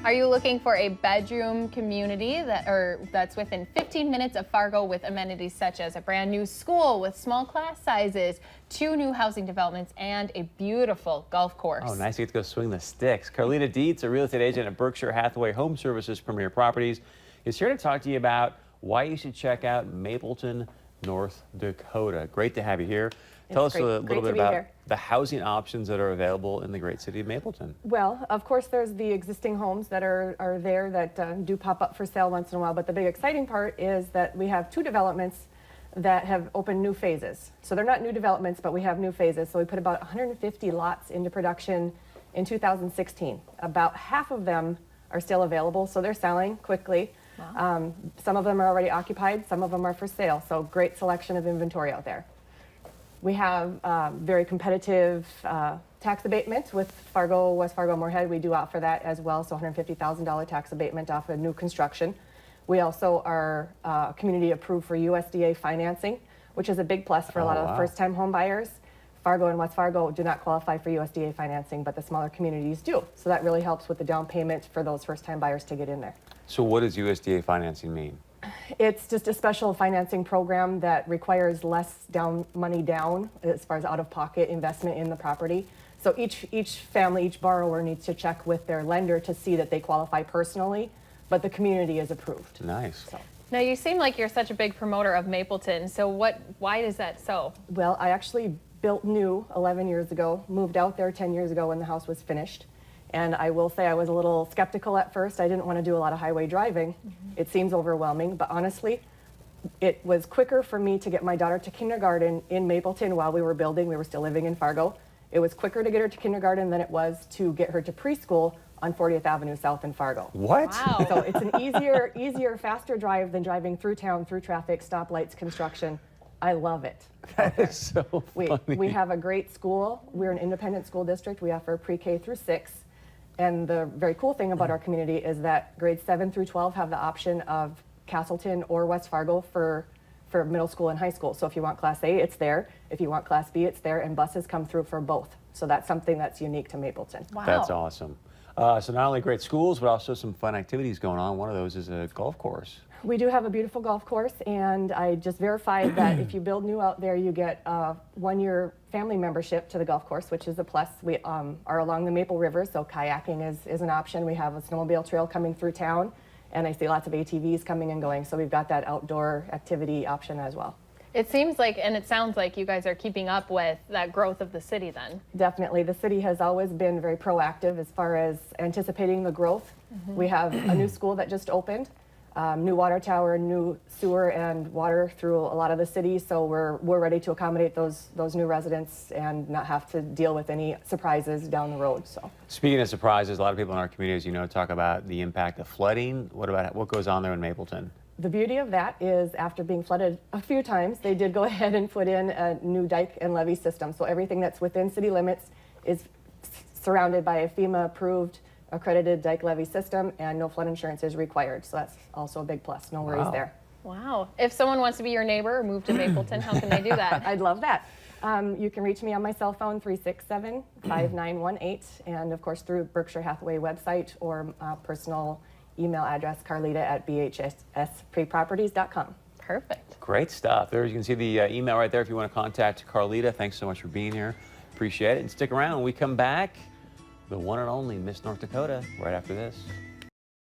Are you looking for a bedroom community that's within 15 minutes of Fargo with amenities such as a brand new school with small class sizes, 2 new housing developments, and a beautiful golf course? Oh, nice. You get to go swing the sticks. Carlita Dietz, a real estate agent at Berkshire Hathaway HomeServices Premier Properties, is here to talk to you about why you should check out Mapleton, North Dakota. Great to have you here. Tell us a little bit about the housing options that are available in the great city of Mapleton. Well, of course, there's the existing homes that are there that do pop up for sale once in a while, but the big exciting part is that we have 2 developments that have opened new phases. So they're not new developments, but we have new phases. So we put about 150 lots into production in 2016. About half of them are still available, so they're selling quickly. Wow. Some of them are already occupied, some of them are for sale, so great selection of inventory out there. We have very competitive tax abatement with Fargo, West Fargo, Moorhead. We do offer that as well, so $150,000 tax abatement off of new construction. We also are community approved for USDA financing, which is a big plus for a lot of first-time home buyers. Fargo and West Fargo do not qualify for USDA financing, but the smaller communities do. So that really helps with the down payment for those first-time buyers to get in there. So what does USDA financing mean? It's just a special financing program that requires less money down as far as out-of-pocket investment in the property. So each family, each borrower needs to check with their lender to see that they qualify personally, but the community is approved. Nice. So. Now, you seem like you're such a big promoter of Mapleton, so why is that so? Well, I actually built new 11 years ago, moved out there 10 years ago when the house was finished. And I will say I was a little skeptical at first. I didn't want to do a lot of highway driving. It seems overwhelming, but honestly, it was quicker for me to get my daughter to kindergarten in Mapleton while we were building. We were still living in Fargo. It was quicker to get her to kindergarten than it was to get her to preschool on 40th Avenue South in Fargo. What? Wow. So it's an easier, faster drive than driving through town, through traffic, stoplights, construction. I love it. That is so funny. We have a great school. We're an independent school district. We offer pre-K through 6. And the very cool thing about our community is that grades 7 through 12 have the option of Castleton or West Fargo for middle school and high school. So if you want Class A, it's there. If you want Class B, it's there. And buses come through for both. So that's something that's unique to Mapleton. Wow. That's awesome. So not only great schools, but also some fun activities going on. One of those is a golf course. We do have a beautiful golf course, and I just verified that if you build new out there, you get a 1-year family membership to the golf course, which is a plus. We are along the Maple River, so kayaking is an option. We have a snowmobile trail coming through town, and I see lots of ATVs coming and going, so we've got that outdoor activity option as well. It seems like, and it sounds like you guys are keeping up with that growth of the city then. Definitely. The city has always been very proactive as far as anticipating the growth. We have a new school that just opened. New water tower, new sewer and water through a lot of the city, so we're ready to accommodate those new residents and not have to deal with any surprises down the road. So, speaking of surprises, a lot of people in our community, as you know, talk about the impact of flooding. What goes on there in Mapleton? The beauty of that is after being flooded a few times, they did go ahead and put in a new dike and levee system. So everything that's within city limits is surrounded by a FEMA approved accredited dike levee system, and no flood insurance is required. So that's also a big plus. No worries there. Wow. If someone wants to be your neighbor or move to Mapleton, how can they do that? I'd love that. You can reach me on my cell phone, 367-5918, and of course through Berkshire Hathaway website or personal email address, carlita@bhspreproperties.com. Perfect. Great stuff. There you can see the email right there if you want to contact Carlita. Thanks so much for being here. Appreciate it. And stick around when we come back. The one and only Miss North Dakota right after this.